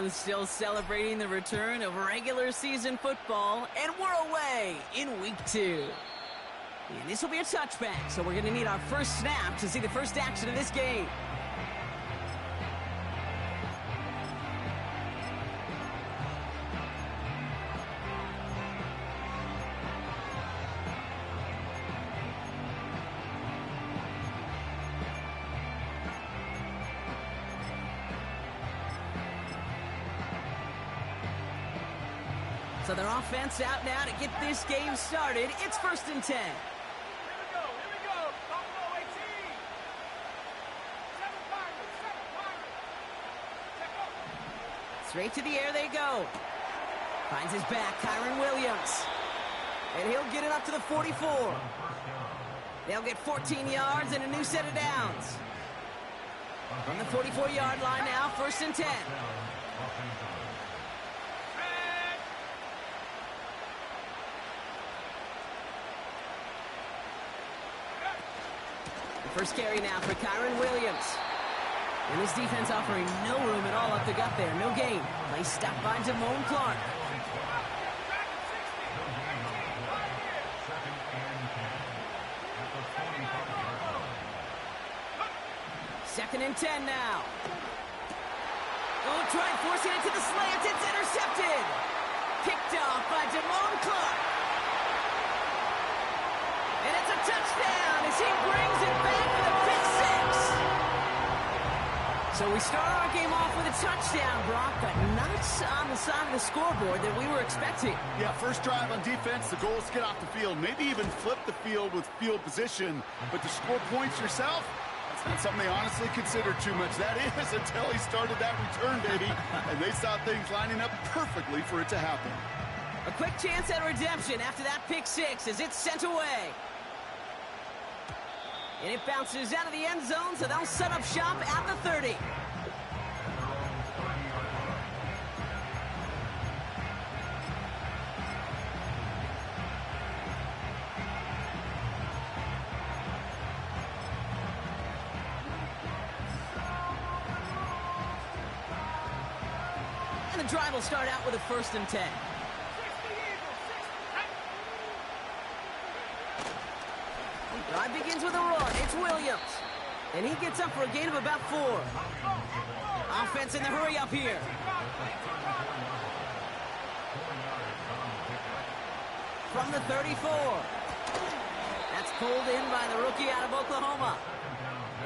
Everyone's still celebrating the return of regular season football, and we're away in week 2. And this will be a touchback, so we're going to need our first snap to see the first action of this game. So their offense out now to get this game started. It's 1st and 10. Here we go. Buffalo 18. 7 Pirates. Check up. Straight to the air they go. Finds his back, Kyren Williams. And he'll get it up to the 44. They'll get 14 yards and a new set of downs. From the 44-yard line now, 1st and 10. First carry now for Kyren Williams. And this defense offering no room at all up the gut there. No gain. Nice stop by Damone Clark. Second and 10 now. Oh, try forcing it to the slant. It's intercepted. Picked off by Damone Clark. And it's a touchdown as he brings it back for the pick 6. So we start our game off with a touchdown, Brock, but not on the side of the scoreboard that we were expecting. Yeah, first drive on defense, the goal is to get off the field, maybe even flip the field with field position. But to score points yourself, that's not something they honestly consider too much. That is until he started that return, baby. And they saw things lining up perfectly for it to happen. A quick chance at redemption after that pick 6 as it's sent away. And it bounces out of the end zone, so they'll set up shop at the 30. And the drive will start out with a 1st and 10. Drive begins with a run. It's Williams. And he gets up for a gain of about 4. Offense in the hurry up here. From the 34. That's pulled in by the rookie out of Oklahoma.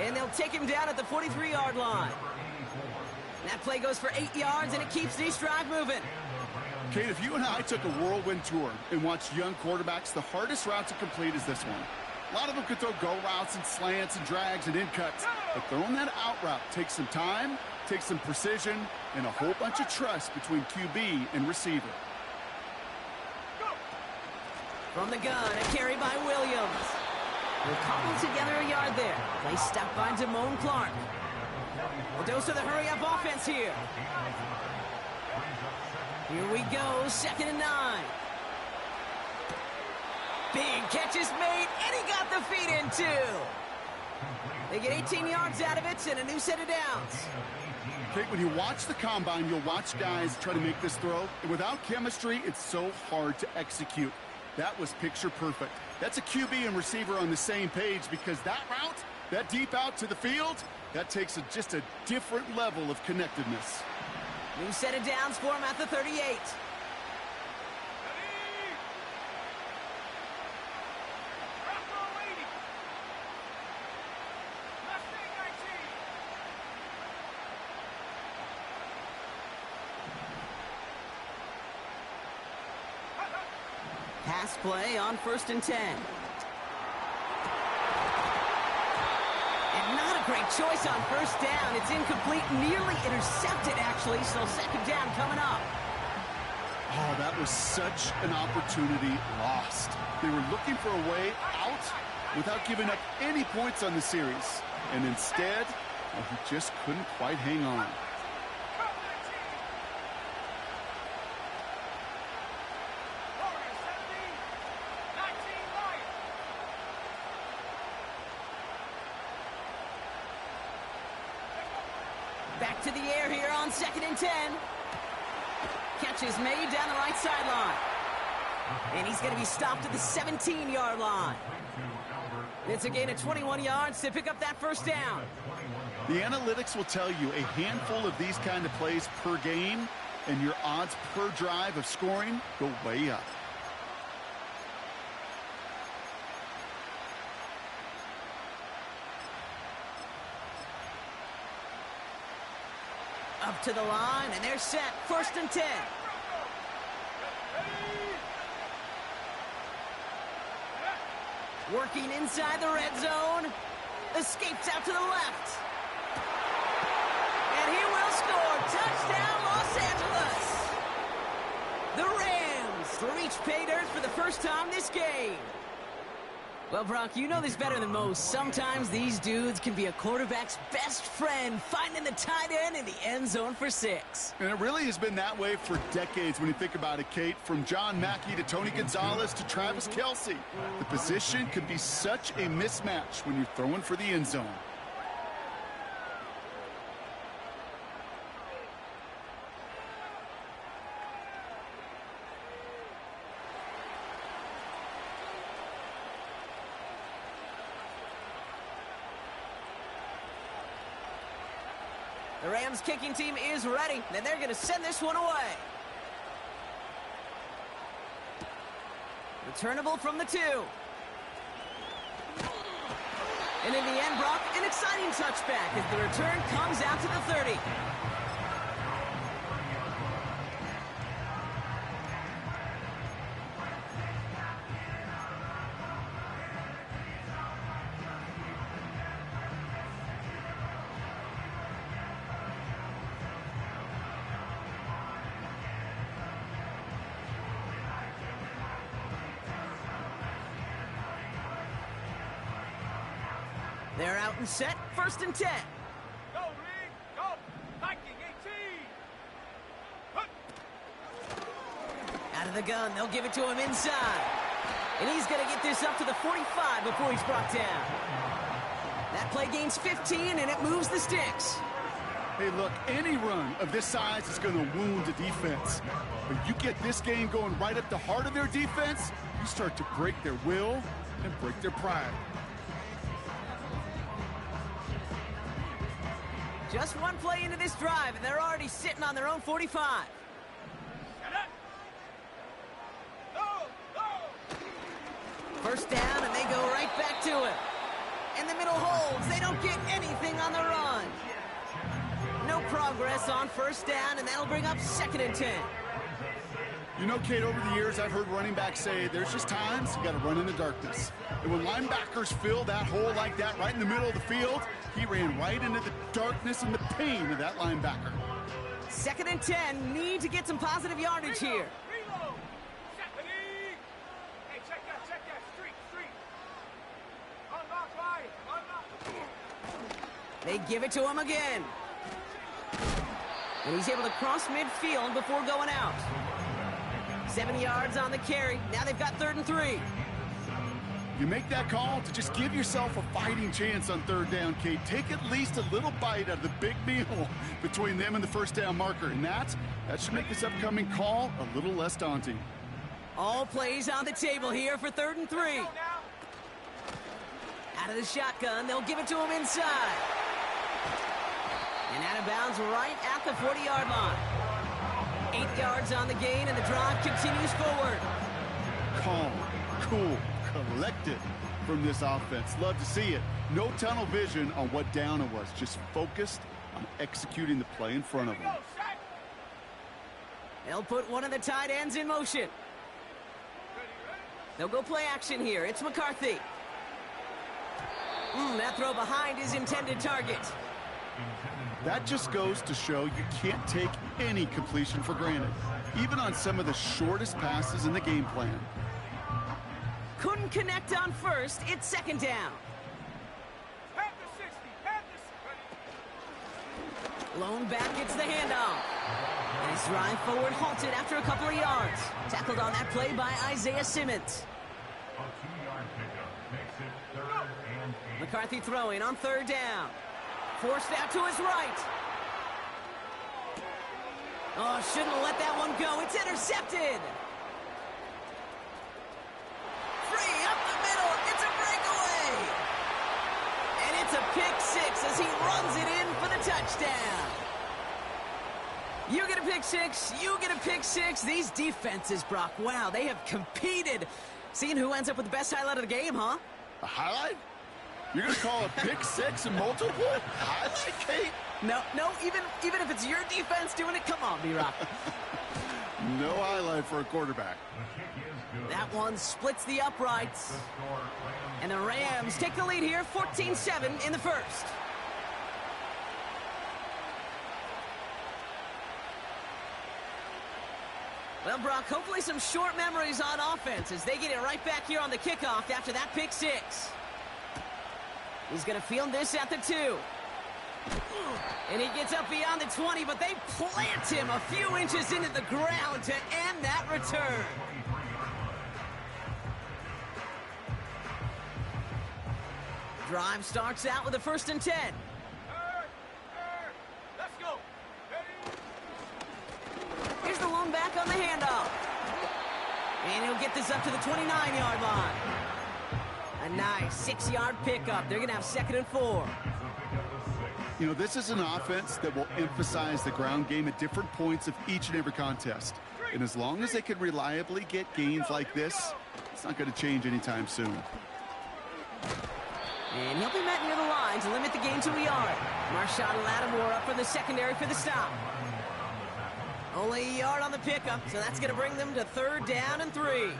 And they'll take him down at the 43-yard line. That play goes for 8 yards, and it keeps this drive moving. Kate, if you and I took a whirlwind tour and watched young quarterbacks, the hardest route to complete is this one. A lot of them could throw go routes and slants and drags and in cuts, but throwing that out route takes some time, takes some precision, and a whole bunch of trust between QB and receiver. From the gun, a carry by Williams. We'll cobble together a yard there. Play stop by Damone Clark. A dose of the hurry-up offense here. Here we go, 2nd and 9. Big catch is made, and he got the feet in, too. They get 18 yards out of it and a new set of downs. Kate, when you watch the combine, you'll watch guys try to make this throw. And without chemistry, it's so hard to execute. That was picture perfect. That's a QB and receiver on the same page because that route, that deep out to the field, that takes just a different level of connectedness. New set of downs for him at the 38. Pass play on 1st and 10. And not a great choice on 1st down. It's incomplete, nearly intercepted, actually, so 2nd down coming up. Oh, that was such an opportunity lost. They were looking for a way out without giving up any points on the series. And instead, well, he just couldn't quite hang on. Back to the air here on 2nd and 10. Catch is made down the right sideline. And he's going to be stopped at the 17-yard line. It's a gain of 21 yards to pick up that first down. The analytics will tell you a handful of these kind of plays per game, and your odds per drive of scoring go way up. Up to the line, and they're set. 1st and 10. Working inside the red zone. Escapes out to the left. And he will score. Touchdown, Los Angeles. The Rams reach pay dirt for the first time this game. Well, Brock, you know this better than most. Sometimes these dudes can be a quarterback's best friend, finding the tight end in the end zone for 6. And it really has been that way for decades when you think about it, Kate. From John Mackey to Tony Gonzalez to Travis Kelce. The position could be such a mismatch when you're throwing for the end zone. The Rams kicking team is ready, and they're going to send this one away. Returnable from the 2. And in the end, Brock, an exciting touchback as the return comes out to the 30. They're out and set. 1st and 10. Go, Reed. Go. Viking 18. Out of the gun. They'll give it to him inside. And he's going to get this up to the 45 before he's brought down. That play gains 15, and it moves the sticks. Hey, look, any run of this size is going to wound the defense. But you get this game going right up the heart of their defense, you start to break their will and break their pride. Just one play into this drive, and they're already sitting on their own 45. First down, and they go right back to it. And the middle holds. They don't get anything on the run. No progress on 1st down, and that'll bring up 2nd and 10. You know, Kate, over the years, I've heard running backs say there's just times you got to run in the darkness. And when linebackers fill that hole like that right in the middle of the field, he ran right into the darkness and the pain of that linebacker. 2nd and 10. Need to get some positive yardage here. Reload. Hey, check that. Street. Unlock line. Unlock. They give it to him again. And he's able to cross midfield before going out. 7 yards on the carry. Now they've got 3rd and 3. You make that call to just give yourself a fighting chance on 3rd down, Kate. Take at least a little bite out of the big meal between them and the 1st down marker. And that should make this upcoming call a little less daunting. All plays on the table here for 3rd and 3. Out of the shotgun, they'll give it to him inside. And out of bounds right at the 40-yard line. 8 yards on the gain, and the drive continues forward. Calm, cool, collected from this offense. Love to see it. No tunnel vision on what down it was. Just focused on executing the play in front of them. They'll put one of the tight ends in motion. They'll go play action here. It's McCarthy. That throw behind his intended target. That just goes to show you can't take any completion for granted, even on some of the shortest passes in the game plan. Couldn't connect on 1st. It's 2nd down. Head to 60. Head to... Lone back gets the handoff. And his drive forward halted after a couple of yards. Tackled on that play by Isaiah Simmons. A 2-yard pickup makes it 3rd and 8. McCarthy throwing on 3rd down. Forced out to his right. Oh, shouldn't have let that one go. It's intercepted. Free up the middle. It's a breakaway. And it's a pick six as he runs it in for the touchdown. You get a pick six. You get a pick six. These defenses, Brock, wow, they have competed. Seeing who ends up with the best highlight of the game, huh? A highlight? You're going to call a pick six and multiple? Highlight, Kate? No, even if it's your defense doing it, come on, B-Rock. No highlight for a quarterback. That one splits the uprights. And the Rams take the lead here, 14-7 in the first. Well, Brock, hopefully some short memories on offense as they get it right back here on the kickoff after that pick six. He's going to field this at the 2. And he gets up beyond the 20, but they plant him a few inches into the ground to end that return. Drive starts out with a 1st and 10. Let's go. Here's the lone back on the handoff. And he'll get this up to the 29-yard line. A nice 6-yard pickup. They're going to have 2nd and 4. You know, this is an offense that will emphasize the ground game at different points of each and every contest. And as long as they can reliably get gains like this, it's not going to change anytime soon. And he'll be met near the line to limit the gain to a yard. Marshawn Lattimore up for the secondary for the stop. Only a yard on the pickup, so that's going to bring them to 3rd down and 3.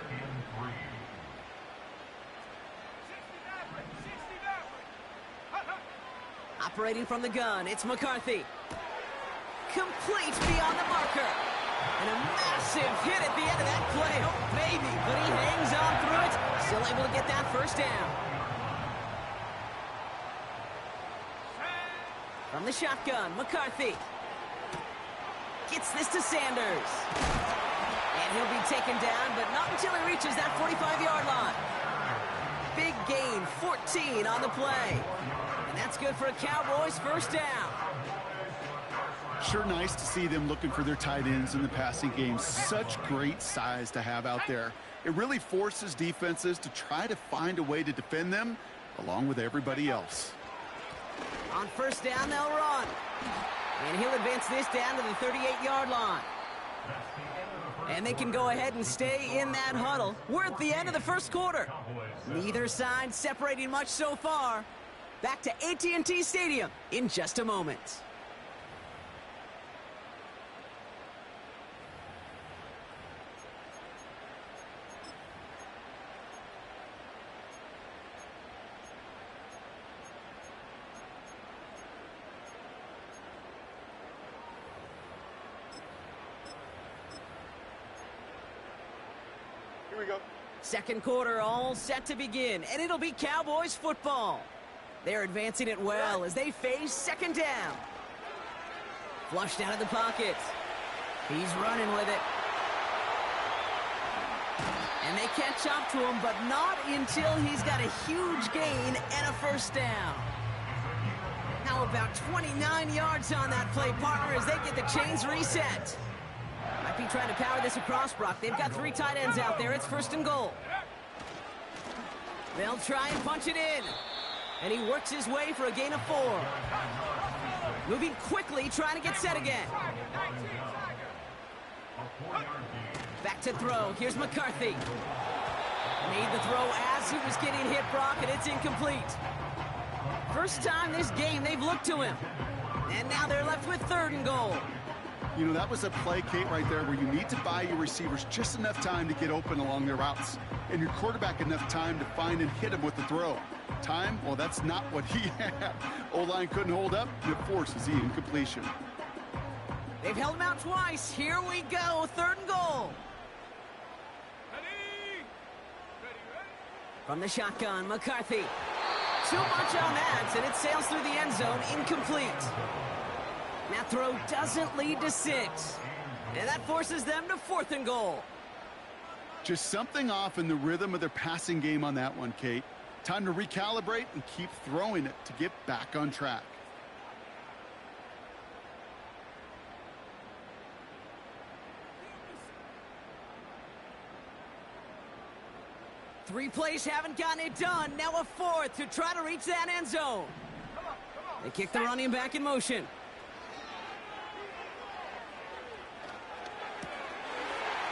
Operating from the gun, it's McCarthy. Complete beyond the marker. And a massive hit at the end of that play. Oh, baby, but he hangs on through it. Still able to get that 1st down. From the shotgun, McCarthy. Gets this to Sanders. And he'll be taken down, but not until he reaches that 45-yard line. Big gain, 14 on the play. And that's good for a Cowboys 1st down. Sure nice to see them looking for their tight ends in the passing game. Such great size to have out there. It really forces defenses to try to find a way to defend them along with everybody else. On 1st down, they'll run. And he'll advance this down to the 38-yard line. And they can go ahead and stay in that huddle. We're at the end of the 1st quarter. Neither side separating much so far. Back to AT&T Stadium in just a moment. Here we go. 2nd quarter all set to begin, and it'll be Cowboys football. They're advancing it well as they face 2nd down. Flushed out of the pocket. He's running with it. And they catch up to him, but not until he's got a huge gain and a 1st down. How about 29 yards on that play, partner, as they get the chains reset. Might be trying to power this across, Brock. They've got 3 tight ends out there. It's 1st and goal. They'll try and punch it in. And he works his way for a gain of 4. Moving quickly, trying to get set again. Back to throw. Here's McCarthy. Made the throw as he was getting hit, Brock, and it's incomplete. First time this game they've looked to him. And now they're left with 3rd and goal. You know, that was a play, Kate, right there where you need to buy your receivers just enough time to get open along their routes. And your quarterback enough time to find and hit him with the throw. Time? Well, that's not what he had. O-line couldn't hold up, and it forces the incompletion. They've held him out twice. Here we go, 3rd and goal. Ready? From the shotgun, McCarthy. Too much on that, and it sails through the end zone, incomplete. That throw doesn't lead to 6. And that forces them to 4th and goal. Just something off in the rhythm of their passing game on that one, Kate. Time to recalibrate and keep throwing it to get back on track. 3 plays haven't gotten it done. Now a 4th to try to reach that end zone. They kick the running back in motion.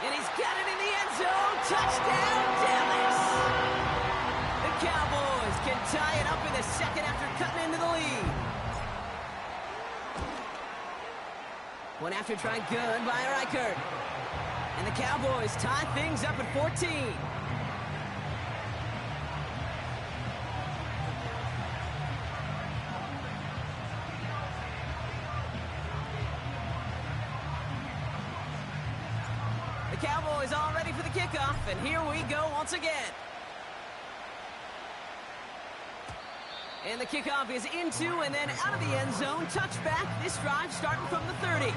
And he's got it in the end zone. Touchdown, Dallas! The Cowboys can tie it up in the second after cutting into the lead. One after try good by Reichert. And the Cowboys tie things up at 14. The Cowboys all ready for the kickoff, and here we go once again. And the kickoff is into and then out of the end zone. Touchback, this drive starting from the 30.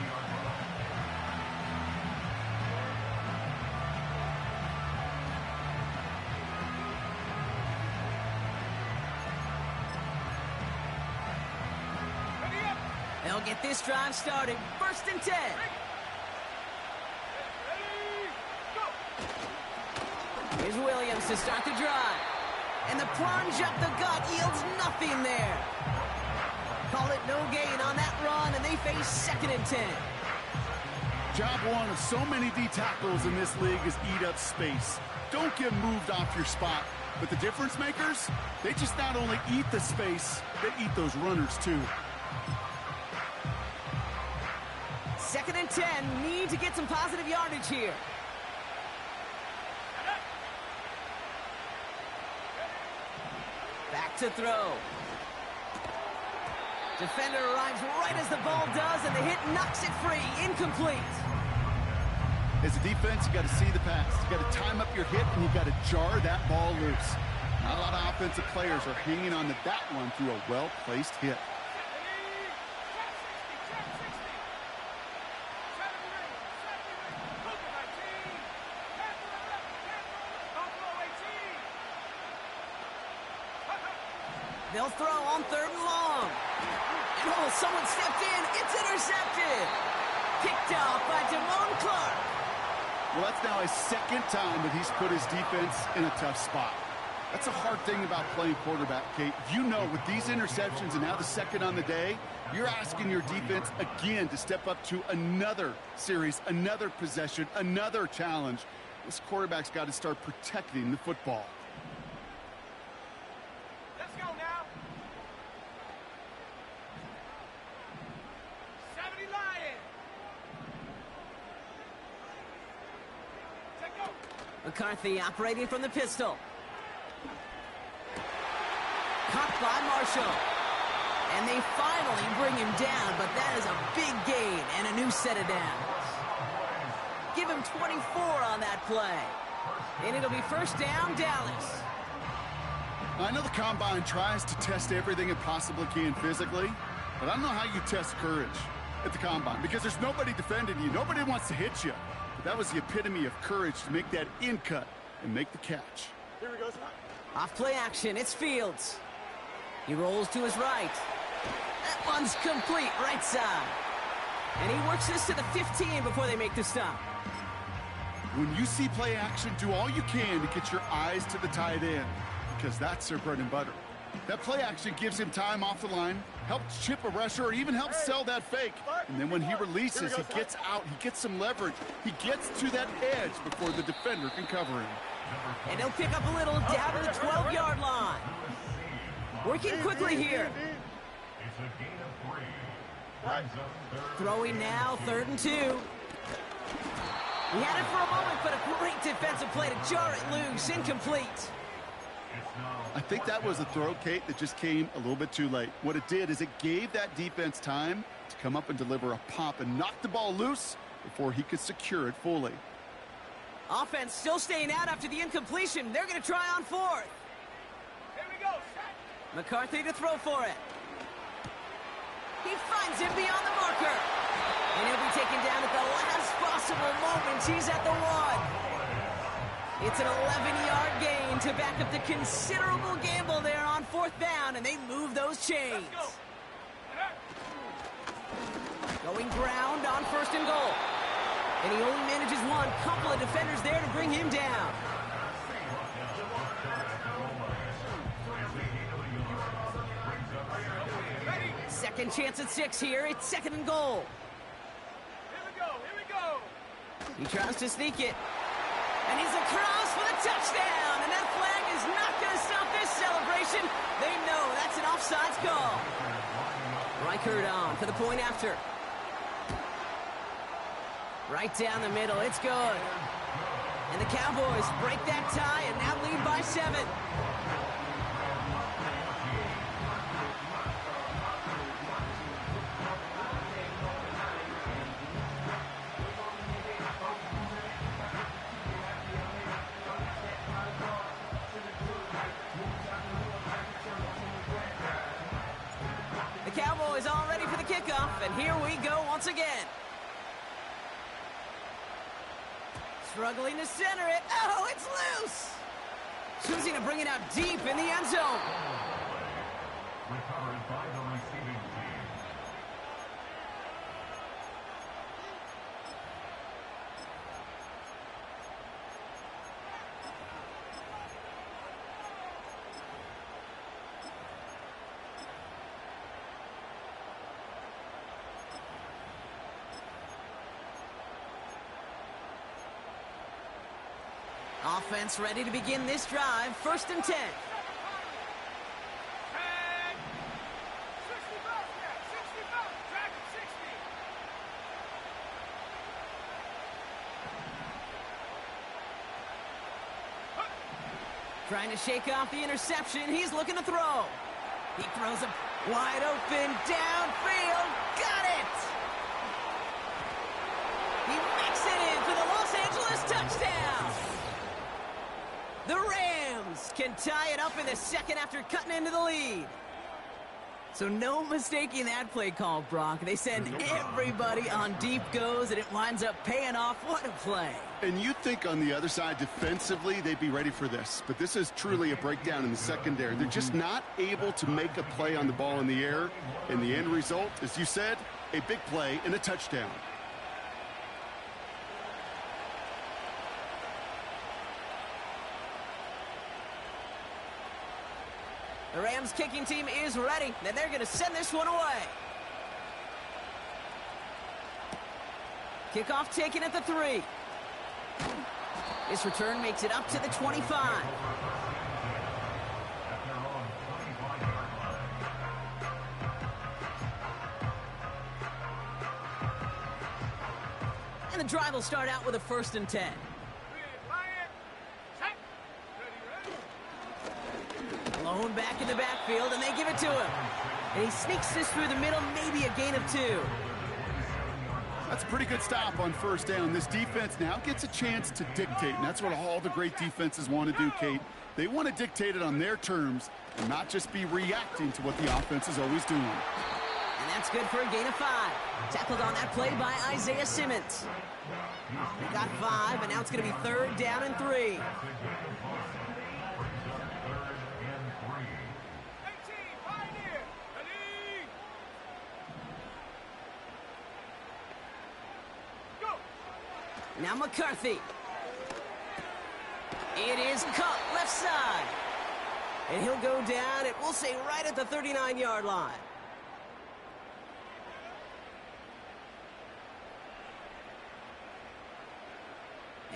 They'll get this drive started. 1st and 10. Here's Williams to start the drive. And the plunge up the gut yields nothing there. Call it no gain on that run, and they face 2nd and 10. Job one of so many D tackles in this league is eat up space. Don't get moved off your spot. But the difference makers, they just not only eat the space, they eat those runners too. 2nd and 10, need to get some positive yardage here. Back to throw. Defender arrives right as the ball does, and the hit knocks it free. Incomplete. As a defense, you got to see the pass. You got to time up your hit, and you got to jar that ball loose. Not a lot of offensive players are hanging on to that one through a well-placed hit. They'll throw on 3rd and long. And oh, someone stepped in. It's intercepted. Picked off by Damone Clark. Well, that's now his 2nd time that he's put his defense in a tough spot. That's a hard thing about playing quarterback, Kate. You know, with these interceptions and now the 2nd on the day, you're asking your defense again to step up to another series, another possession, another challenge. This quarterback's got to start protecting the football. Let's go now. 70 Lions. Take go. McCarthy operating from the pistol. Caught by Marshall. And they finally bring him down, but that is a big gain and a new set of downs. Give him 24 on that play. And it'll be 1st down, Dallas. I know the Combine tries to test everything it possibly can physically, but I don't know how you test courage at the Combine because there's nobody defending you. Nobody wants to hit you. But that was the epitome of courage to make that in cut and make the catch. Here we go, son. Off play action, it's Fields. He rolls to his right. That one's complete, right side. And he works this to the 15 before they make the stop. When you see play action, do all you can to get your eyes to the tight end because that's their bread and butter. That play action gives him time off the line, helps chip a rusher, or even helps sell that fake. And then when he releases, he gets out, he gets some leverage. He gets to that edge before the defender can cover him. And he'll pick up a little down to the 12-yard line. Working quickly here. It's a gain of 3. Ends up 3rd. Throwing now, 3rd and 2. He had it for a moment, but a great defensive play to jar it loose. Incomplete. I think that was a throw, Kate, that just came a little bit too late. What it did is it gave that defense time to come up and deliver a pop and knock the ball loose before he could secure it fully. Offense still staying out after the incompletion. They're going to try on 4th. Here we go. McCarthy to throw for it. He finds him beyond the marker. And he'll be taken down at the last possible moment. He's at the 1. It's an 11-yard gain to back up the considerable gamble there on 4th down, and they move those chains. Going ground on 1st and goal. And he only manages one. Couple of defenders there to bring him down. Second chance at 6 here. It's 2nd and goal. Here we go, here we go. He tries to sneak it. And he's across for the touchdown. And that flag is not going to stop this celebration. They know that's an offsides call. Reichert on for the point after. Right down the middle. It's good. And the Cowboys break that tie and now lead by 7. The Cowboys all ready for the kickoff, and here we go once again. Struggling to center it. Oh, it's loose! Choosing to bring it out deep in the end zone. Recovered by the receiving team. Offense ready to begin this drive. 1st and 10. 10. 60 bucks there, 60 bucks. Drag him 60. Trying to shake off the interception. He's looking to throw. He throws it wide open downfield. Got it! He makes it in for the Los Angeles touchdown. The Rams can tie it up in the 2nd after cutting into the lead. So no mistaking that play call, Brock. They send everybody on deep goes, and it winds up paying off. What a play. And you'd think on the other side, defensively, they'd be ready for this. But this is truly a breakdown in the secondary. They're just not able to make a play on the ball in the air. And the end result, as you said, a big play and a touchdown. The Rams kicking team is ready, and they're going to send this one away. Kickoff taken at the 3. This return makes it up to the 25. And the drive will start out with a 1st and 10. Blown back in the backfield, and they give it to him. And he sneaks this through the middle, maybe a gain of 2. That's a pretty good stop on 1st down. This defense now gets a chance to dictate, and that's what all the great defenses want to do, Kate. They want to dictate it on their terms and not just be reacting to what the offense is always doing. And that's good for a gain of 5. Tackled on that play by Isaiah Simmons. He got 5, and now it's going to be 3rd down and 3. Now McCarthy. It is caught left side. And he'll go down, and we'll say right at the 39-yard line.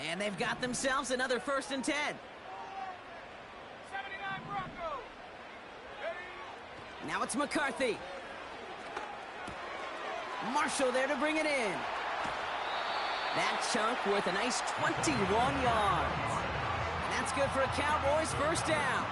And they've got themselves another 1st and 10. 79 Broncos. Now it's McCarthy. Marshall there to bring it in. That chunk worth a nice 21 yards. And that's good for a Cowboys 1st down.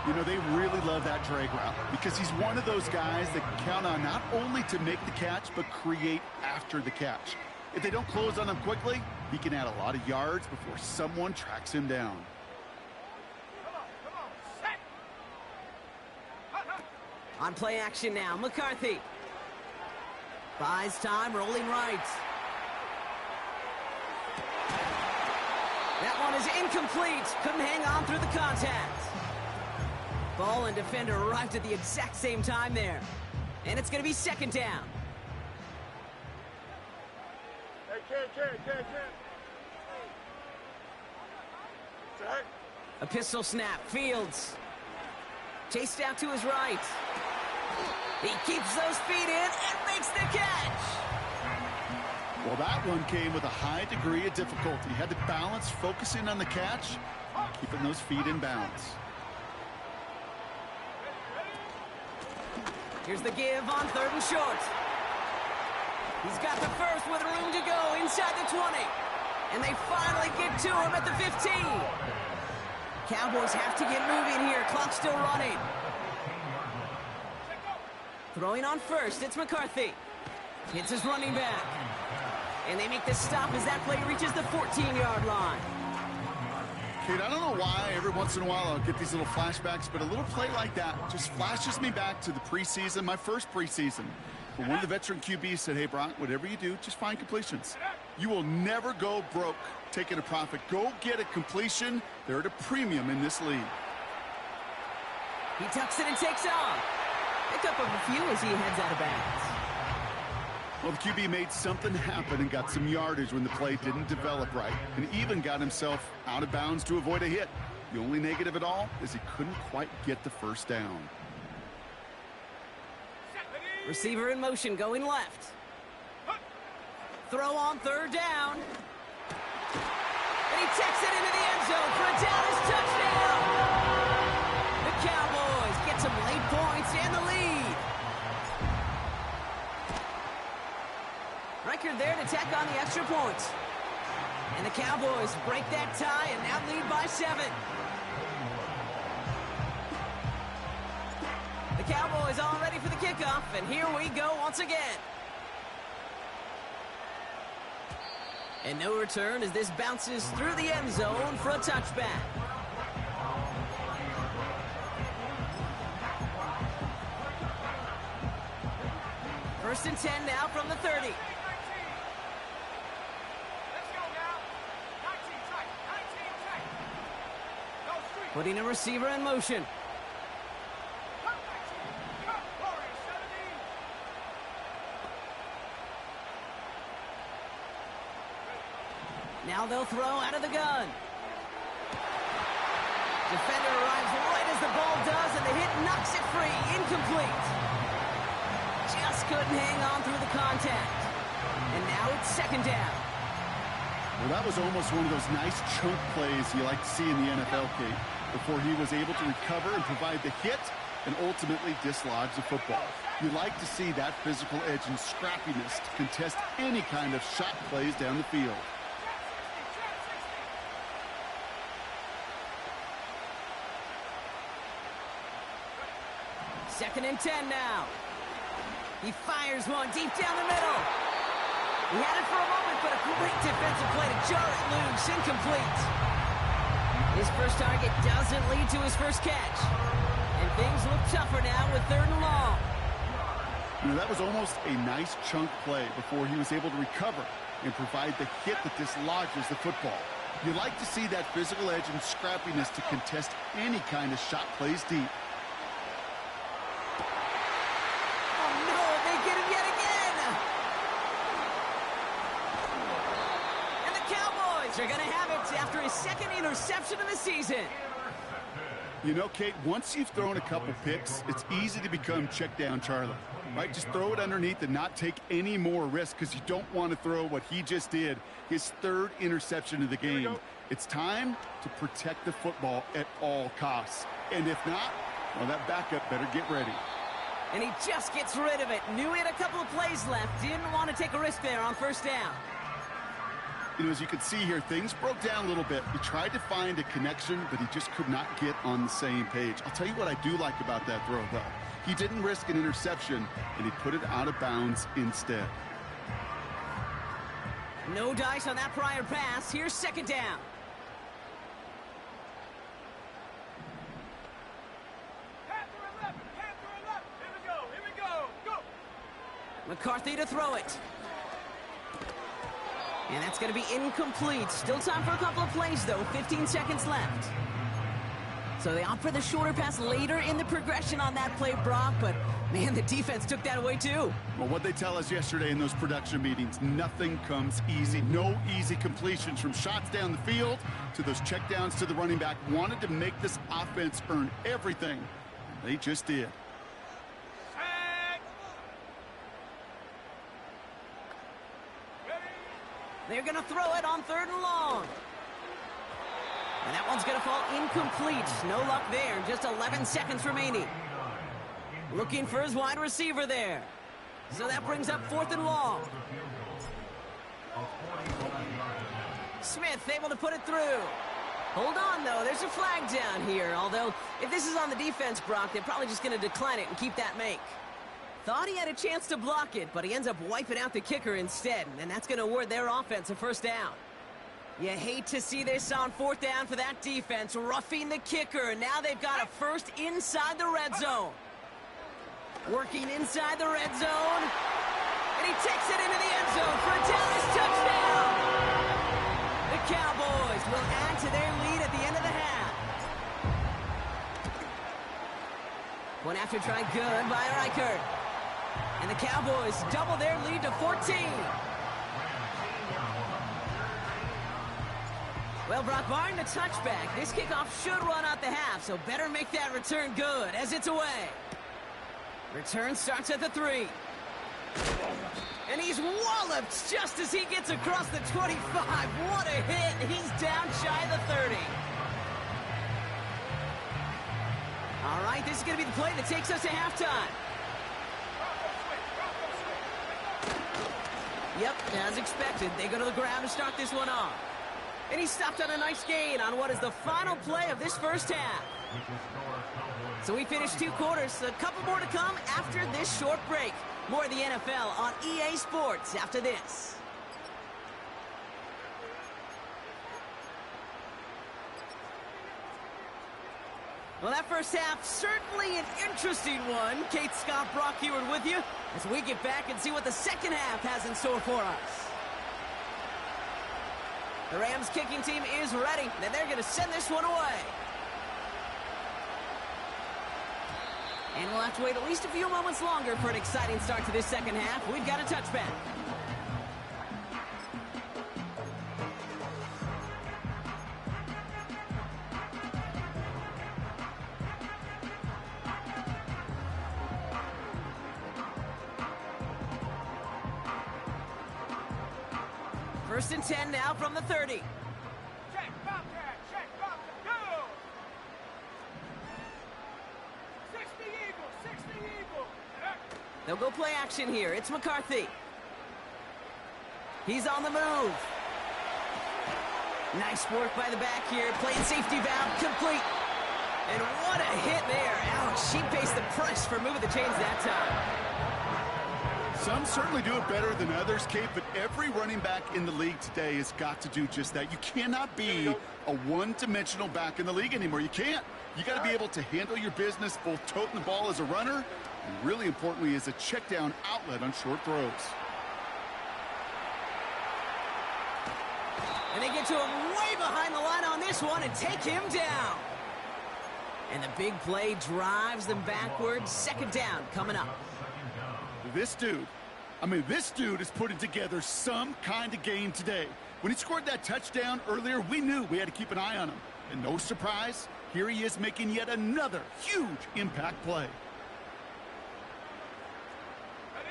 You know, they really love that drag route because he's one of those guys that can count on not only to make the catch, but create after the catch. If they don't close on him quickly, he can add a lot of yards before someone tracks him down. Come on, set. On play action now, McCarthy. Buys time, rolling right. That one is incomplete. Couldn't hang on through the contact. Ball and defender arrived at the exact same time there. And it's going to be 2nd down. Hey, kid. Set. A pistol snap. Fields. Chased out to his right. He keeps those feet in and makes the catch. Well, that one came with a high degree of difficulty. He had to balance focusing on the catch, keeping those feet in bounds. Here's the give on 3rd and short. He's got the first with room to go inside the 20. And they finally get to him at the 15. Cowboys have to get moving here. Clock's still running. Throwing on first, it's McCarthy. Hits his running back. And they make the stop as that play reaches the 14-yard line. Kate, I don't know why every once in a while I'll get these little flashbacks, but a little play like that just flashes me back to the preseason, my first preseason. But one of the veteran QBs said, hey, Brock, whatever you do, just find completions. You will never go broke taking a profit. Go get a completion. They're at a premium in this league. He tucks it and takes off. Pick up a few as he heads out of bounds. Well, the QB made something happen and got some yardage when the play didn't develop right, and even got himself out of bounds to avoid a hit. The only negative at all is he couldn't quite get the first down. Receiver in motion going left. Throw on 3rd down. And he takes it into the end zone for a Dallas touchdown. The Cowboys get some late points and the lead. Reichard there to tack on the extra points. And the Cowboys break that tie and now lead by 7. The Cowboys all ready for the kickoff, and here we go once again. And no return as this bounces through the end zone for a touchback. First and 10 now from the 30. Let's go now. 19 tight. 19 tight. No street. Putting a receiver in motion. Cut 19. Cut. Warriors 17. Now they'll throw out of the gun. Defender arrives right as the ball does, and the hit knocks it free. Incomplete. Just couldn't hang on through the contact. And now it's 2nd down. Well, that was almost one of those nice chunk plays you like to see in the NFL, Kate, before he was able to recover and provide the hit and ultimately dislodge the football. You like to see that physical edge and scrappiness to contest any kind of shot plays down the field. 2nd and 10 now. He fires one deep down the middle. He had it for a moment, but a great defensive play to jar it loose. Incomplete. His first target doesn't lead to his first catch. And things look tougher now with 3rd and long. You know, that was almost a nice chunk play before he was able to recover and provide the hit that dislodges the football. You like to see that physical edge and scrappiness to contest any kind of shot plays deep. Oh no, they get him yet again! And the Cowboys are gonna have it after his 2nd interception of the season. You know, Kate, once you've thrown a couple picks, it's easy to become check down Charlie. Right, just throw it underneath and not take any more risk because you don't want to throw what he just did, his 3rd interception of the game. It's time to protect the football at all costs. And if not, well, that backup better get ready. And he just gets rid of it. Knew he had a couple of plays left. Didn't want to take a risk there on 1st down. You know, as you can see here, things broke down a little bit. He tried to find a connection, but he just could not get on the same page. I'll tell you what I do like about that throw, though. He didn't risk an interception, and he put it out of bounds instead. No dice on that prior pass. Here's 2nd down. Panther 11. Panther 11. Here we go. Here we go. Go. McCarthy to throw it. And that's going to be incomplete. Still time for a couple of plays, though. 15 seconds left. So they opt for the shorter pass later in the progression on that play, Brock. But, man, the defense took that away, too. Well, what they tell us yesterday in those production meetings, nothing comes easy. No easy completions from shots down the field to those checkdowns to the running back. Wanted to make this offense earn everything. They just did. Set. They're going to throw it on 3rd and long. And that one's going to fall incomplete. No luck there. Just 11 seconds remaining. Looking for his wide receiver there. So that brings up 4th and long. Smith able to put it through. Hold on, though. There's a flag down here. Although, if this is on the defense, Brock, they're probably just going to decline it and keep that make. Thought he had a chance to block it, but he ends up wiping out the kicker instead. And that's going to award their offense a 1st down. You hate to see this on 4th down for that defense. Roughing the kicker. Now they've got a 1st inside the red zone. Working inside the red zone. And he takes it into the end zone for a Dallas touchdown. The Cowboys will add to their lead at the end of the half. One after try good by Reichert. And the Cowboys double their lead to 14. Well, Brock, barring the touchback, this kickoff should run out the half, so better make that return good as it's away. Return starts at the 3. And he's walloped just as he gets across the 25. What a hit. He's down shy of the 30. All right, this is going to be the play that takes us to halftime. Yep, as expected, they go to the ground to start this one off. And he stopped on a nice gain on what is the final play of this 1st half. So we finished 2 quarters. A couple more to come after this short break. More of the NFL on EA Sports after this. Well, that 1st half, certainly an interesting one. Kate Scott, Brock Heward with you as we get back and see what the 2nd half has in store for us. The Rams kicking team is ready, and they're going to send this one away. And we'll have to wait at least a few moments longer for an exciting start to this 2nd half. We've got a touchback. First and 10 now from the 30. Check, Bobcat, check, Bobcat, go! 60 Eagles, 60 Eagles. They'll go play action here. It's McCarthy. He's on the move. Nice work by the back here. Playing safety valve, complete. And what a hit there. Ouch, she faced the press for moving the chains that time. Some certainly do it better than others, Kate, but every running back in the league today has got to do just that. You cannot be a one-dimensional back in the league anymore. You can't. You got to be able to handle your business, both toting the ball as a runner, and really importantly as a check-down outlet on short throws. And they get to him way behind the line on this one and take him down. And the big play drives them backwards. 2nd down coming up. This dude is putting together some kind of game today. When he scored that touchdown earlier, we knew we had to keep an eye on him. And no surprise, here he is making yet another huge impact play. Ready?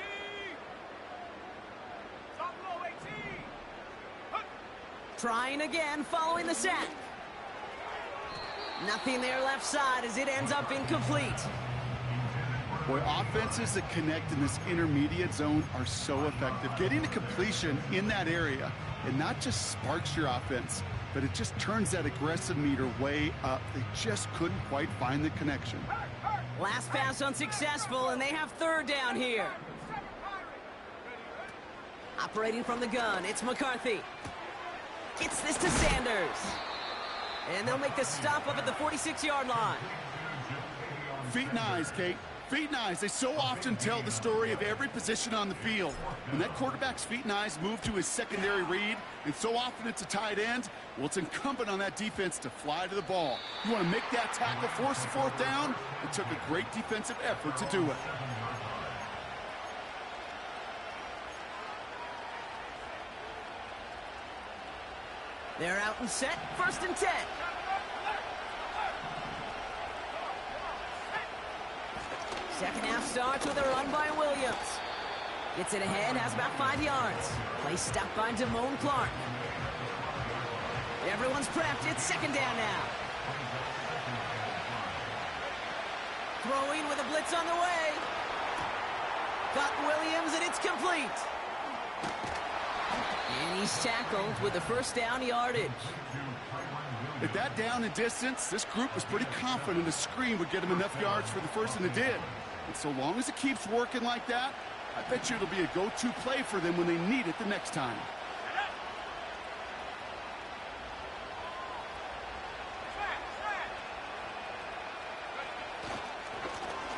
Stop below 18. Trying again following the sack. Nothing there left side as it ends up incomplete. Boy, offenses that connect in this intermediate zone are so effective. Getting a completion in that area, it not just sparks your offense, but it just turns that aggressive meter way up. They just couldn't quite find the connection. Last pass unsuccessful, and they have 3rd down here. Operating from the gun, it's McCarthy. Gets this to Sanders. And they'll make the stop up at the 46-yard line. Feet and eyes, Kate. Feet and eyes, they so often tell the story of every position on the field. When that quarterback's feet and eyes move to his secondary read, and so often it's a tight end, well, it's incumbent on that defense to fly to the ball. You want to make that tackle, force the 4th down. It took a great defensive effort to do it. They're out and set. 1st and 10. Second half starts with a run by Williams. Gets it ahead, has about 5 yards. Play stopped by Damone Clark. Everyone's prepped. It's second down now. Throwing with a blitz on the way. Got Williams, and it's complete. And he's tackled with the first down yardage. At that down and distance, this group was pretty confident a screen would get him enough yards for the first, and it did. And so long as it keeps working like that, I bet you it'll be a go-to play for them when they need it the next time.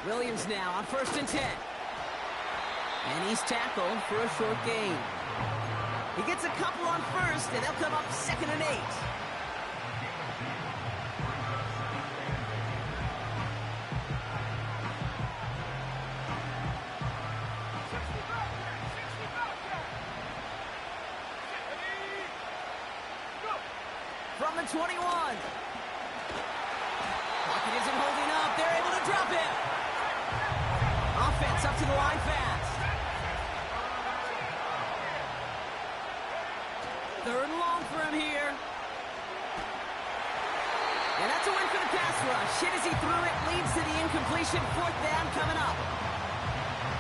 Williams now on 1st and 10. And he's tackled for a short gain. He gets a couple on 1st, and they'll come up 2nd and 8. From the 21. Pocket isn't holding up. They're able to drop it. Offense up to the line fast. 3rd and long for him here. And that's a win for the pass rush. Hit as he threw it, leads to the incompletion. 4th down coming up.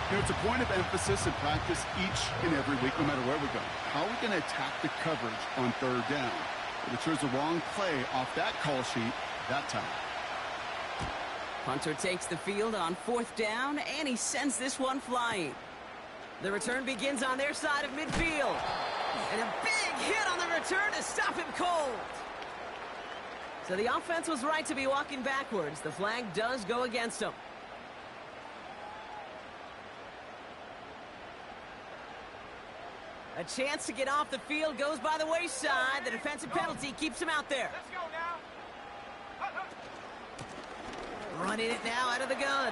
You know, it's a point of emphasis in practice each and every week, no matter where we go. How are we going to attack the coverage on 3rd down? But it chose the wrong play off that call sheet that time. Punter takes the field on 4th down, and he sends this one flying. The return begins on their side of midfield. And a big hit on the return to stop him cold. So the offense was right to be walking backwards. The flag does go against them. A chance to get off the field goes by the wayside. The defensive penalty keeps him out there. Let's go now. Running it now out of the gun.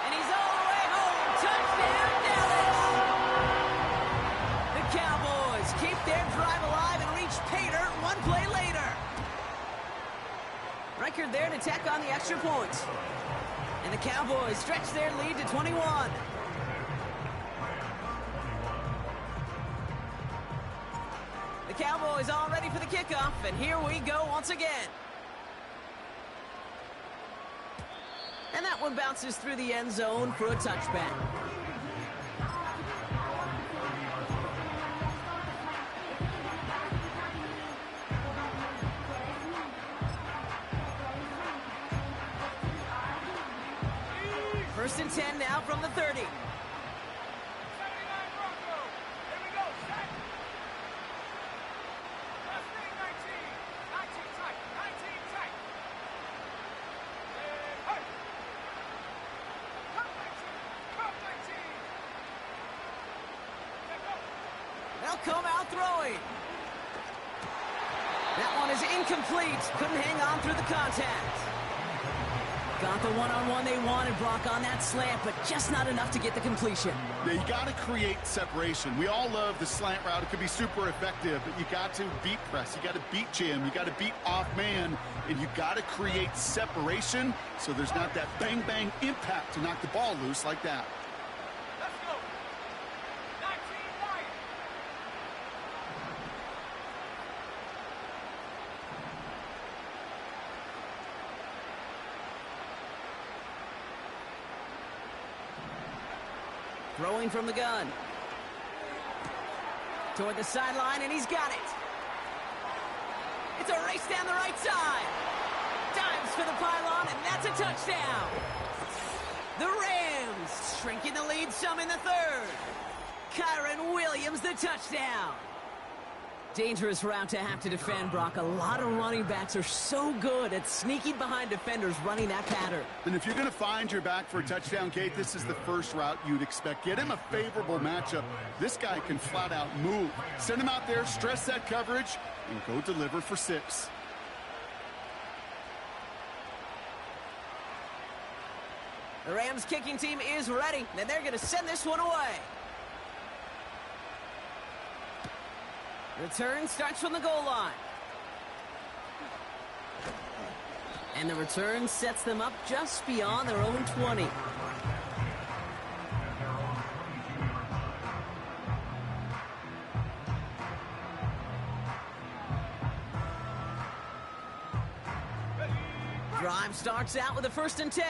And he's all the way home. Touchdown, Dallas! The Cowboys keep their drive alive and reach pay dirt 1 play later. Reichard there to tack on the extra point. And the Cowboys stretch their lead to 21. The Cowboys all ready for the kickoff, and here we go once again. And that one bounces through the end zone for a touchback. First and 10 now from the 30. 79 Bronco. Here we go. Set. Left wing 19. 19 tight. 19 tight. And hurt. Cut 19. Cut 19. Let go. They'll come out throwing. That one is incomplete. Couldn't hang on through the contact. Got the one-on-one they wanted, Brock, on that slant, but just not enough to get the completion. Yeah, you got to create separation. We all love the slant route. It could be super effective, but you got to beat press. You got to beat jam. You got to beat off man, and you got to create separation so there's not that bang-bang impact to knock the ball loose like that. Let's go. 19 wide. Throwing from the gun. Toward the sideline, and he's got it. It's a race down the right side. Dives for the pylon, and that's a touchdown. The Rams shrinking the lead some in the 3rd. Kyren Williams, the touchdown. Dangerous route to have to defend, Brock. A lot of running backs are so good at sneaking behind defenders running that pattern. And if you're going to find your back for a touchdown, Kate, this is the first route you'd expect. Get him a favorable matchup. This guy can flat out move. Send him out there, stress that coverage, and go deliver for 6. The Rams kicking team is ready, and they're going to send this one away. Return starts from the goal line. And the return sets them up just beyond their own 20. Drive starts out with a 1st and 10.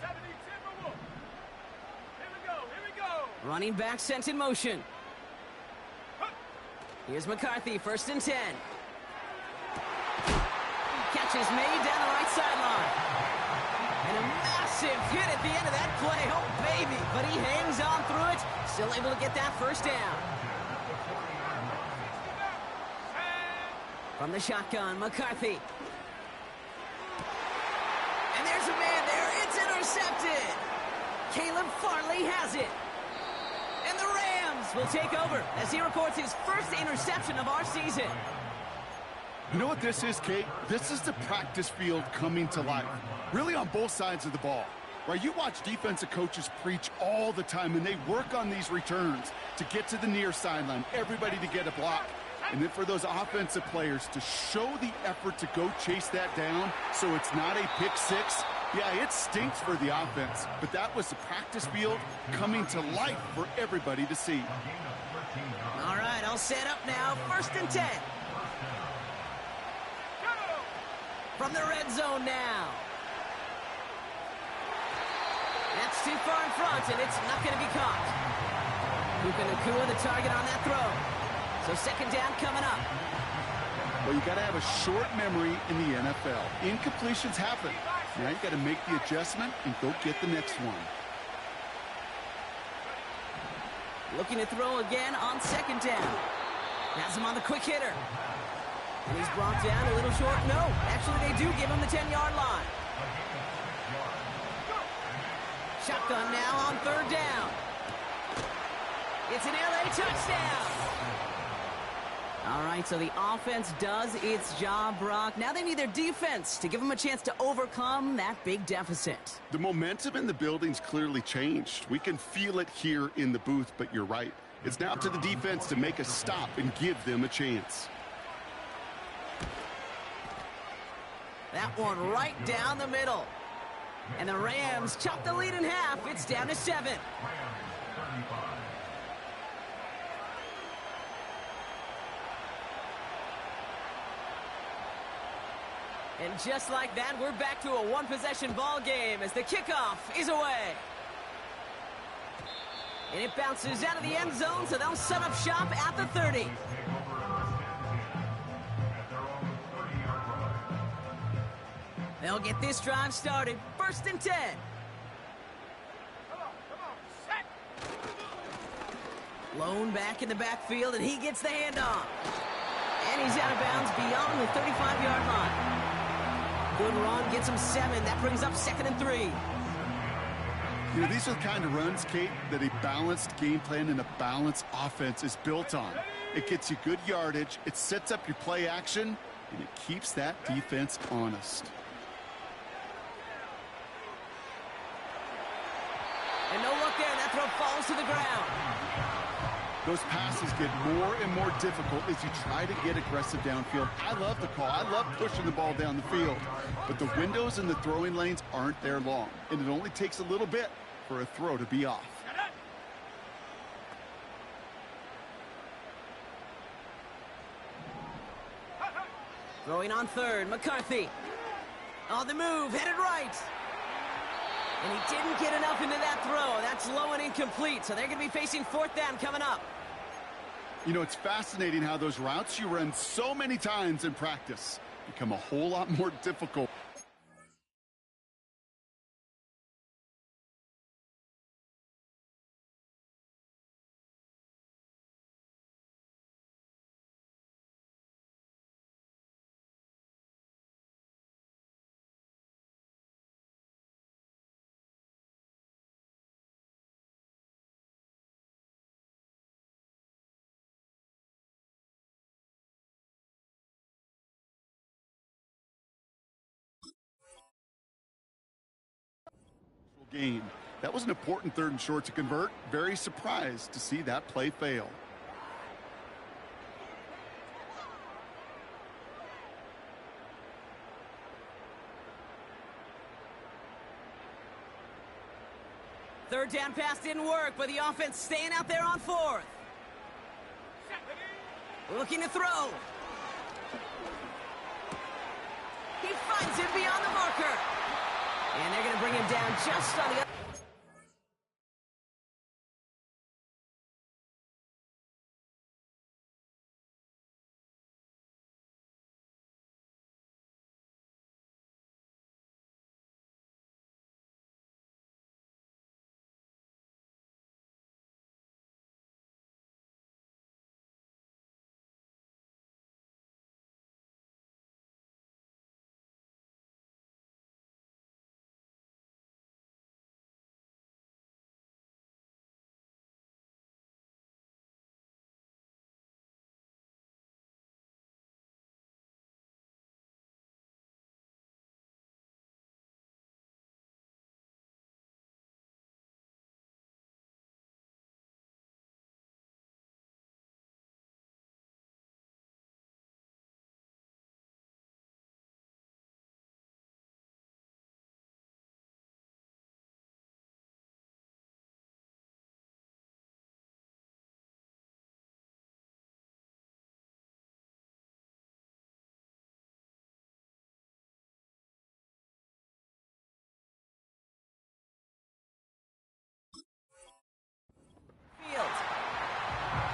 70 Timberwolves. Here we go. Running back sent in motion. Here's McCarthy, 1st and 10. Catch is made down the right sideline. And a massive hit at the end of that play. Oh, baby. But he hangs on through it. Still able to get that 1st down. From the shotgun, McCarthy. And there's a man there. It's intercepted. Caleb Farley has it. And the Rams will take over as he records his 1st interception of our season. You know what this is, Kate? This is the practice field coming to life. Really on both sides of the ball. Right? You watch defensive coaches preach all the time, and they work on these returns to get to the near sideline, everybody to get a block. And then for those offensive players to show the effort to go chase that down so it's not a pick six. Yeah, it stinks for the offense, but that was the practice field coming to life for everybody to see. All right, all set up now. 1st and 10. From the red zone now. That's too far in front, and it's not going to be caught. Puka Nacua, the target on that throw. So 2nd down coming up. Well, you got to have a short memory in the NFL. Incompletions happen. Now you got to make the adjustment and go get the next one. Looking to throw again on 2nd down. Has him on the quick hitter. And he's brought down a little short. No, actually they do give him the 10-yard line. Shotgun now on 3rd down. It's an LA touchdown. All right, so the offense does its job, Brock. Now they need their defense to give them a chance to overcome that big deficit. The momentum in the building's clearly changed. We can feel it here in the booth, but you're right. It's now up to the defense to make a stop and give them a chance. That one right down the middle. And the Rams chop the lead in half. It's down to 7. And just like that, we're back to a one-possession ball game as the kickoff is away. And it bounces out of the end zone, so they'll set up shop at the 30. They'll get this drive started. 1st and 10. Come on, set. Lone back in the backfield, and he gets the handoff. And he's out of bounds beyond the 35-yard line. Good run, gets him 7. That brings up 2nd and 3. You know, these are the kind of runs, Kate, that a balanced game plan and a balanced offense is built on. It gets you good yardage, it sets up your play action, and it keeps that defense honest. And no look there, that throw falls to the ground. Those passes get more and more difficult as you try to get aggressive downfield. I love the call. I love pushing the ball down the field. But the windows in the throwing lanes aren't there long. And it only takes a little bit for a throw to be off. Throwing on 3rd, McCarthy. On the move, headed right. And he didn't get enough into that throw. That's low and incomplete, so they're going to be facing 4th down coming up. You know, it's fascinating how those routes you run so many times in practice become a whole lot more difficult. Game. That was an important 3rd and short to convert. Very surprised to see that play fail. third down pass didn't work, but the offense staying out there on fourth. Looking to throw. He finds it beyond the marker. And they're going to bring him down just on the other.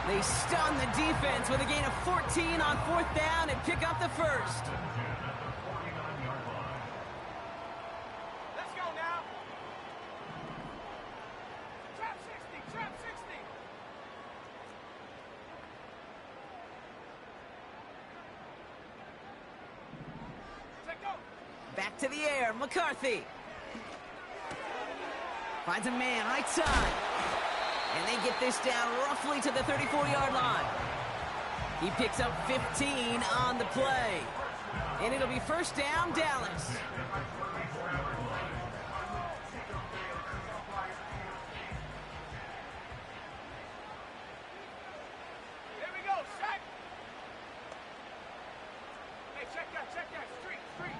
They stun the defense with a gain of 14 on fourth down and pick up the first. Let's go now. Trap 60, trap 60. Take go. Back to the air, McCarthy. Finds a man, right side. And they get this down roughly to the 34-yard line. He picks up 15 on the play. And it'll be first down, Dallas. Here we go, sack. Hey, check that, street, street.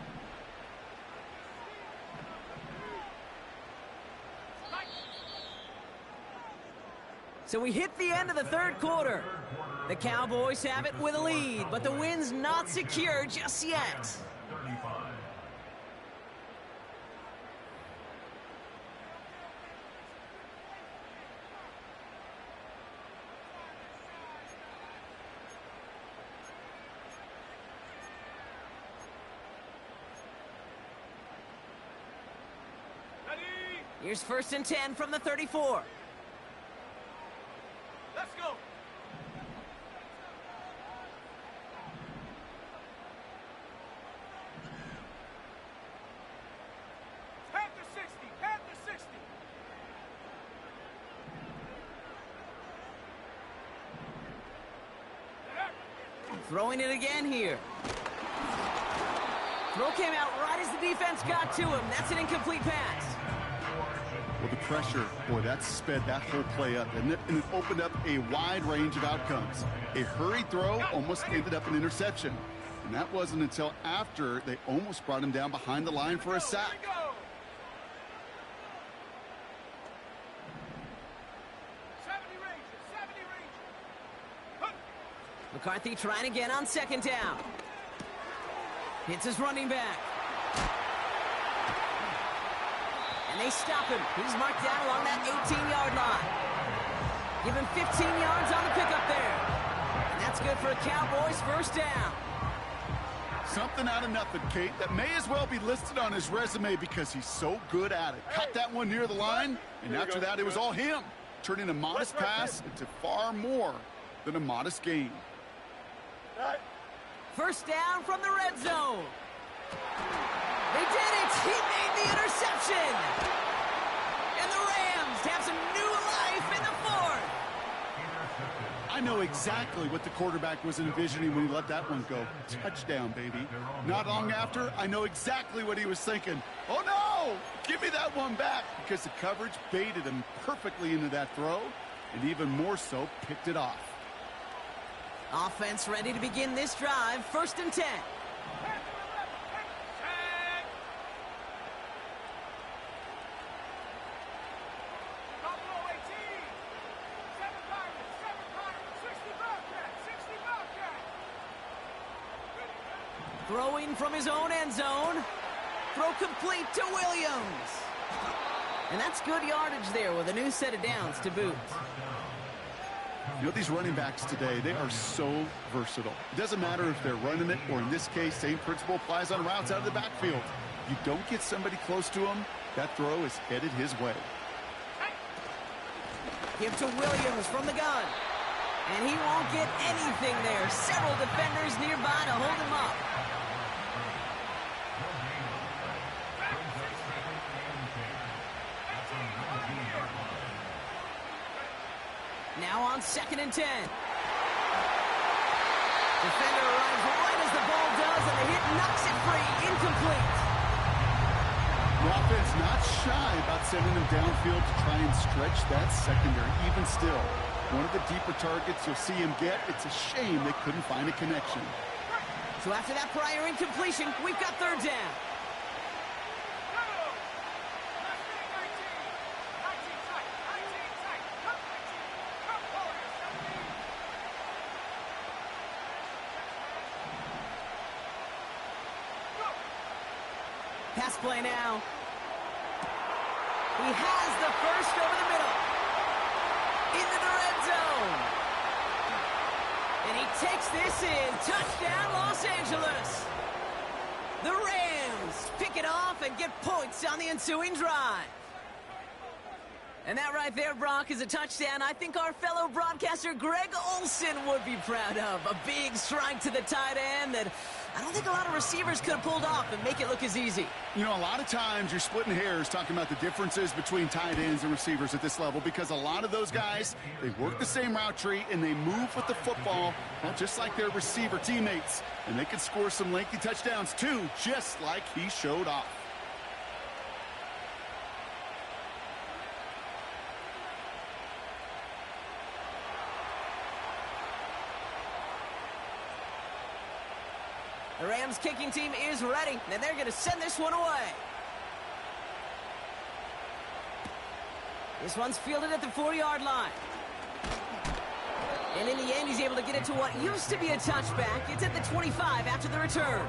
So we hit the end of the third quarter. The Cowboys have it with a lead, but the win's not secure just yet. Ready? Here's first and 10 from the 34. Let's go. Panther 60, Panther 60. Throwing it again here. Throw came out right as the defense got to him. That's an incomplete pass. Well, the pressure, boy, that sped that whole play up, and it opened up a wide range of outcomes. A hurried throw almost ended up an interception. And that wasn't until after they almost brought him down behind the line for a sack. Here we go. 70 Rangers, 70 Rangers. Huh. McCarthy trying again on second down. Hits his running back. And they stop him. He's marked down along that 18-yard line. Give him 15 yards on the pickup there. And that's good for a Cowboys first down. Something out of nothing, Kate, that may as well be listed on his resume because he's so good at it. Cut that one near the line, and after that, it was all him, turning a modest pass into far more than a modest gain. First down from the red zone. They did it! He made the interception! And the Rams have some new life in the fourth. I know exactly what the quarterback was envisioning when he let that one go. Touchdown, baby. Not long after, I know exactly what he was thinking. Oh, no! Give me that one back! Because the coverage baited him perfectly into that throw, and even more so, picked it off. Offense ready to begin this drive. First and 10. Go, Throwing from his own end zone. Throw complete to Williams. And that's good yardage there with a new set of downs to boot. You know, these running backs today, they are so versatile. It doesn't matter if they're running it, or in this case, same principle applies on routes out of the backfield. You don't get somebody close to him, that throw is headed his way. Give to Williams from the gun. And he won't get anything there. Several defenders nearby to hold him up. Now on 2nd and 10. Defender arrives right as the ball does, and the hit knocks it free. Incomplete. The offense not shy about sending them downfield to try and stretch that secondary. Even still, one of the deeper targets you'll see him get. It's a shame they couldn't find a connection. So after that prior incompletion, we've got 3rd down. Pass play now. He has the first over the middle. Into the red zone. And he takes this in. Touchdown, Los Angeles. The Rams pick it off and get points on the ensuing drive. And that right there, Brock, is a touchdown I think our fellow broadcaster Greg Olsen would be proud of. A big strike to the tight end that I don't think a lot of receivers could have pulled off and make it look as easy. You know, a lot of times you're splitting hairs talking about the differences between tight ends and receivers at this level, because a lot of those guys, they work the same route tree and they move with the football, well, just like their receiver teammates. And they can score some lengthy touchdowns too, just like he showed off. The Rams kicking team is ready, and they're going to send this one away. This one's fielded at the 4-yard line. And in the end, he's able to get it to what used to be a touchback. It's at the 25 after the return.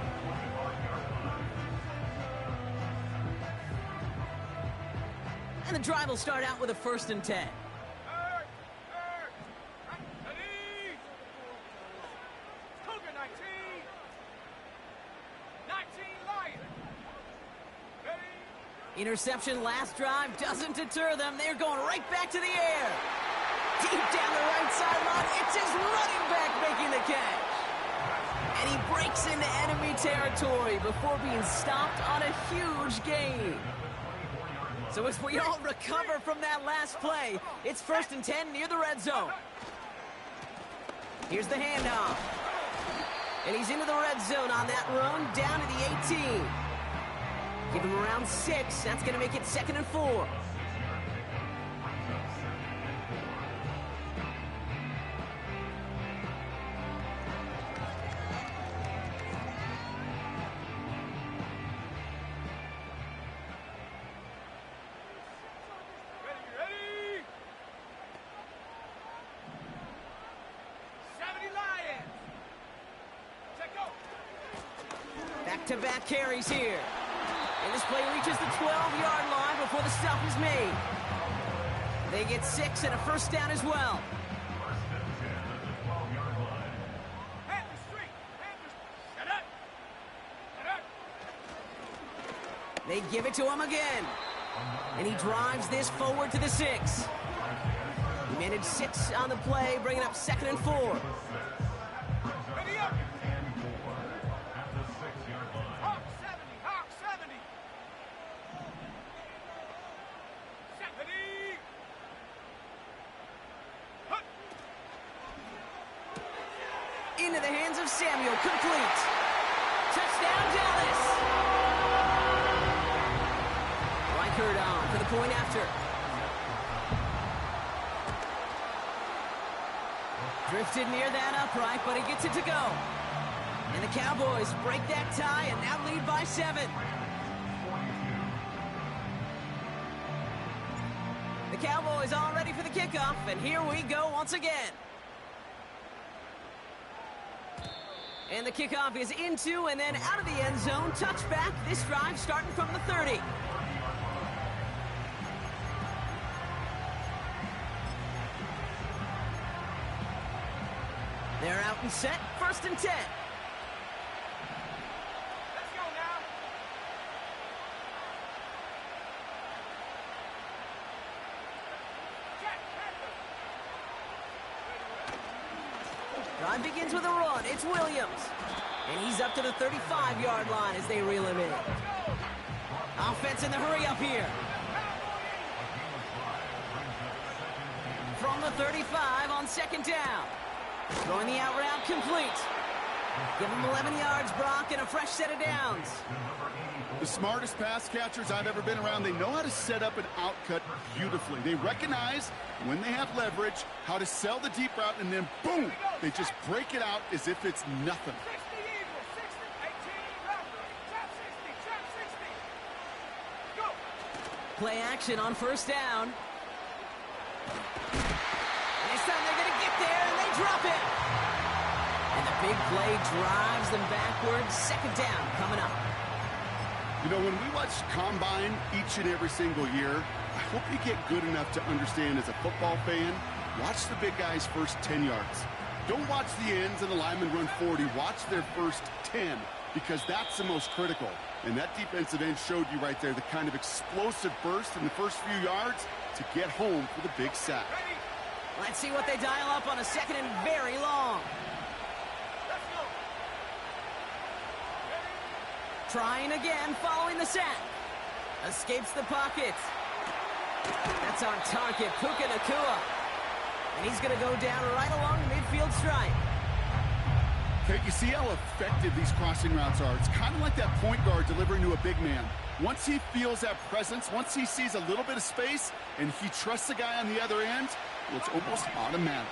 And the drive will start out with a 1st and 10. Interception last drive doesn't deter them. They're going right back to the air. Deep down the right sideline, it's his running back making the catch. And he breaks into enemy territory before being stopped on a huge gain. So as we all recover from that last play, it's 1st and 10 near the red zone. Here's the handoff. And he's into the red zone on that run down to the 18. Give him around 6. That's going to make it 2nd and 4. Ready? 70 Lions. Check go. Back-to-back carries here. And this play reaches the 12-yard line before the stop is made. They get 6 and a 1st down as well. Panthers straight. Panthers. Shut up. Shut up. They give it to him again. And he drives this forward to the 6. He managed 6 on the play, bringing up 2nd and 4. Ready up. Hawk 70. Hawk 70. Ready. Hut. Into the hands of Samuel, complete. Touchdown, Dallas. Reichert on for the point after. Drifted near that upright, but he gets it to go. And the Cowboys break that tie and now lead by 7. The Cowboys all ready for the kickoff, and here we go once again. And the kickoff is into and then out of the end zone. Touchback. This drive starting from the 30. They're out and set. 1st and 10. Let's go now. Jack, Drive begins with a run. It's Williams. And he's up to the 35-yard line as they reel him in. Offense in the hurry up here. From the 35 on 2nd down. Throwing the out route complete. Give him 11 yards, Brock, and a fresh set of downs. The smartest pass catchers I've ever been around, they know how to set up an outcut beautifully. They recognize when they have leverage, how to sell the deep route, and then boom, they just break it out as if it's nothing. 60 Eagles, 60, 18 left. Trap 60, trap 60. Go. Play action on 1st down. And this time they're going to get there, and they drop it. And the big play drives them backwards. 2nd down coming up. You know, when we watch Combine each and every single year, I hope you get good enough to understand as a football fan, watch the big guys' first 10 yards. Don't watch the ends and the linemen run 40. Watch their first 10, because that's the most critical. And that defensive end showed you right there the kind of explosive burst in the first few yards to get home for the big sack. Ready? Let's see what they dial up on a 2nd and very long. Let's go. Trying again following the sack. Escapes the pocket. That's on target, Puka Nacua. And he's going to go down right along the midfield stripe. Okay, you see how effective these crossing routes are. It's kind of like that point guard delivering to a big man. Once he feels that presence, once he sees a little bit of space, and he trusts the guy on the other end, well, it's almost automatic.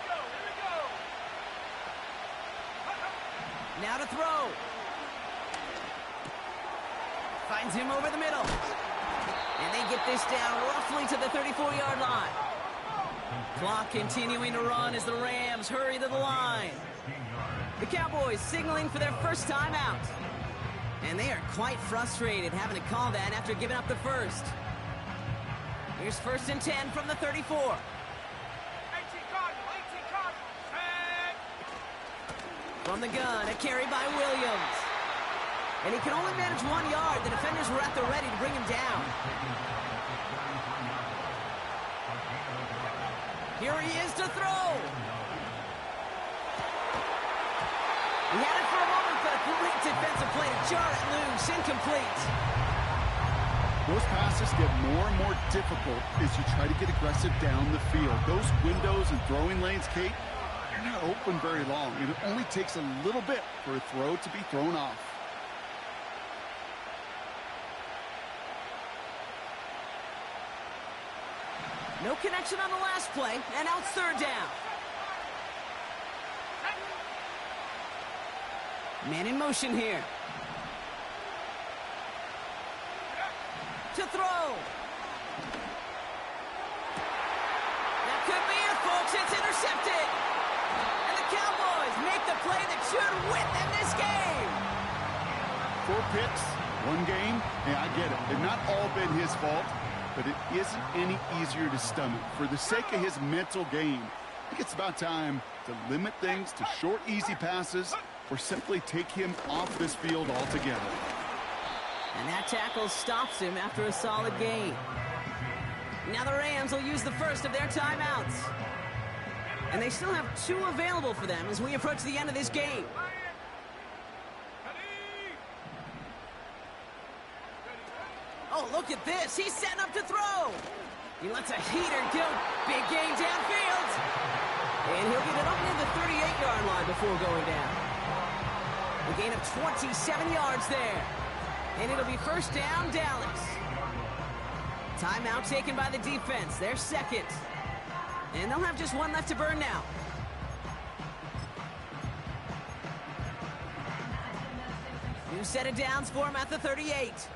Here we go. Now to throw. Finds him over the middle. And they get this down roughly to the 34-yard line. Clock continuing to run as the Rams hurry to the line. The Cowboys signaling for their first time out. And they are quite frustrated having to call that after giving up the first. Here's 1st and 10 from the 34. 18 Cardinal, 18 Cardinal. And From the gun, a carry by Williams. And he can only manage 1 yard. The defenders were at the ready to bring him down. Here he is to throw. He had it for a moment, but a great defensive play to jar it loose. Incomplete. Those passes get more and more difficult as you try to get aggressive down the field. Those windows and throwing lanes, Kate, they're not open very long, and it only takes a little bit for a throw to be thrown off. No connection on the last play, and now it's 3rd down. Man in motion here. To throw. That could be it, folks. It's intercepted. And the Cowboys make the play that should win them this game. 4 picks, 1 game. Yeah, I get it. They've not all been his fault, but it isn't any easier to stomach. For the sake of his mental game, I think it's about time to limit things to short, easy passes or simply take him off this field altogether. And that tackle stops him after a solid gain. Now the Rams will use the first of their timeouts. And they still have 2 available for them as we approach the end of this game. Oh, look at this. He's setting up to throw. He lets a heater go. Big gain downfield. And he'll get it up near the 38-yard line before going down. A gain of 27 yards there. And it'll be 1st down, Dallas. Timeout taken by the defense. They're 2nd. And they'll have just 1 left to burn now. New set of downs for him at the 38.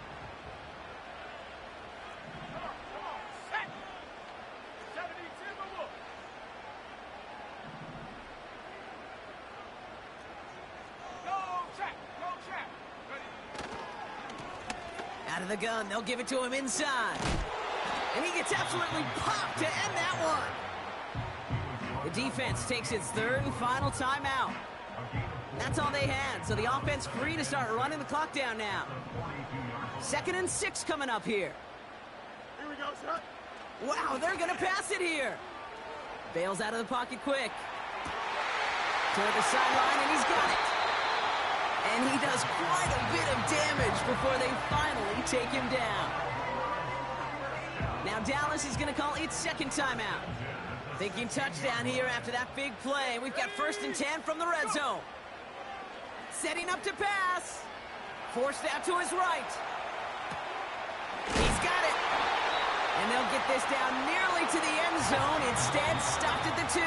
of the gun. They'll give it to him inside. And he gets absolutely popped to end that one. The defense takes its third and final timeout. That's all they had, so the offense free to start running the clock down now. 2nd and 6 coming up here. Here we go, son. Wow, they're going to pass it here. Bails out of the pocket quick. Toward the sideline, and he's got it. And he does quite a bit of damage before they finally take him down. Now Dallas is going to call its second timeout. Thinking touchdown here after that big play. We've got 1st and 10 from the red zone. Setting up to pass. Forced out to his right. He's got it. And they'll get this down nearly to the end zone. Instead, stopped at the 2.